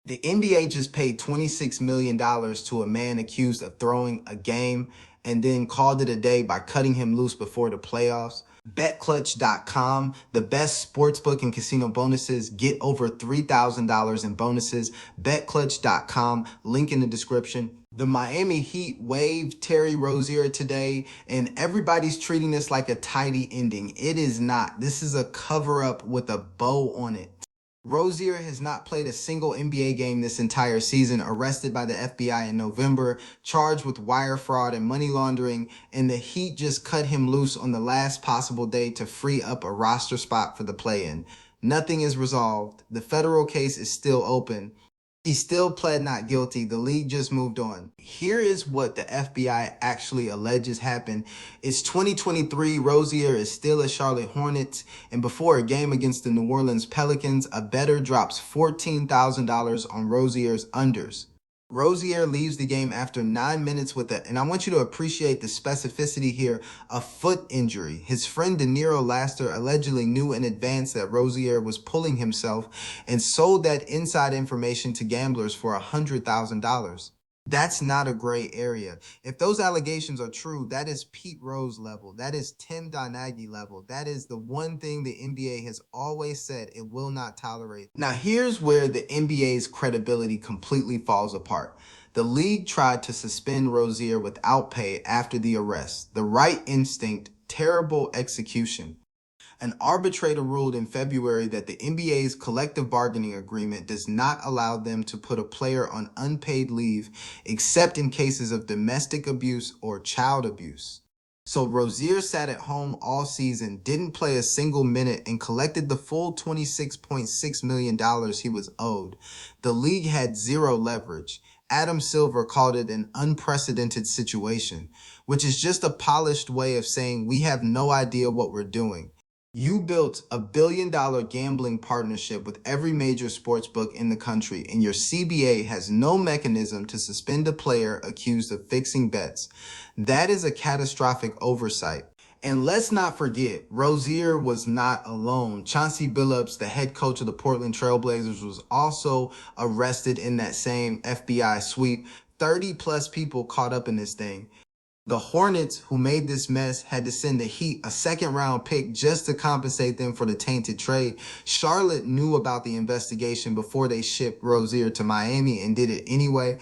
The NBA just paid $26 million to a man accused of throwing a game and then called it a day by cutting him loose before the playoffs. BetClutch.com, the best sportsbook and casino bonuses. Get over $3,000 in bonuses. BetClutch.com, link in the description. The Miami Heat waived Terry Rozier today, and everybody's treating this like a tidy ending. It is not. This is a cover up with a bow on it. Rozier has not played a single NBA game this entire season, arrested by the FBI in November, charged with wire fraud and money laundering, and the Heat just cut him loose on the last possible day to free up a roster spot for the play-in. Nothing is resolved. The federal case is still open. He still pled not guilty. The league just moved on. Here is what the FBI actually alleges happened. It's 2023. Rozier is still a Charlotte Hornets. And before a game against the New Orleans Pelicans, a bettor drops $14,000 on Rozier's unders. Rozier leaves the game after 9 minutes with and I want you to appreciate the specificity here, a foot injury. His friend Deniro Laster allegedly knew in advance that Rozier was pulling himself and sold that inside information to gamblers for $100,000. That's not a gray area. If those allegations are true, that is Pete Rose level. That is Tim Donaghy level. That is the one thing the NBA has always said it will not tolerate. Now, here's where the NBA's credibility completely falls apart. The league tried to suspend Rozier without pay after the arrest. The right instinct, terrible execution. An arbitrator ruled in February that the NBA's collective bargaining agreement does not allow them to put a player on unpaid leave except in cases of domestic abuse or child abuse. So Rozier sat at home all season, didn't play a single minute, and collected the full $26.6 million he was owed. The league had zero leverage. Adam Silver called it an unprecedented situation, which is just a polished way of saying we have no idea what we're doing. You built a billion-dollar gambling partnership with every major sports book in the country, and your CBA has no mechanism to suspend a player accused of fixing bets. That is a catastrophic oversight. And let's not forget, Rozier was not alone. Chauncey Billups, the head coach of the Portland Trailblazers, was also arrested in that same FBI sweep. 30-plus people caught up in this thing. The Hornets, who made this mess, had to send the Heat a second-round pick just to compensate them for the tainted trade. Charlotte knew about the investigation before they shipped Rozier to Miami and did it anyway.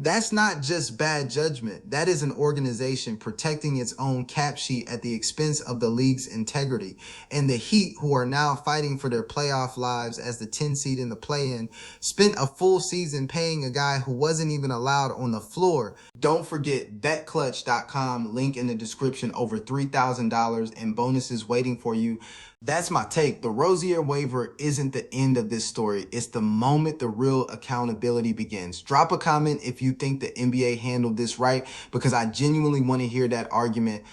That's not just bad judgment. That is an organization protecting its own cap sheet at the expense of the league's integrity. And the Heat, who are now fighting for their playoff lives as the 10 seed in the play-in, spent a full season paying a guy who wasn't even allowed on the floor. Don't forget BetClutch.com, link in the description, over $3,000 in bonuses waiting for you. That's my take. The Rozier waiver isn't the end of this story. It's the moment the real accountability begins. Drop a comment if you think the NBA handled this right, because I genuinely want to hear that argument.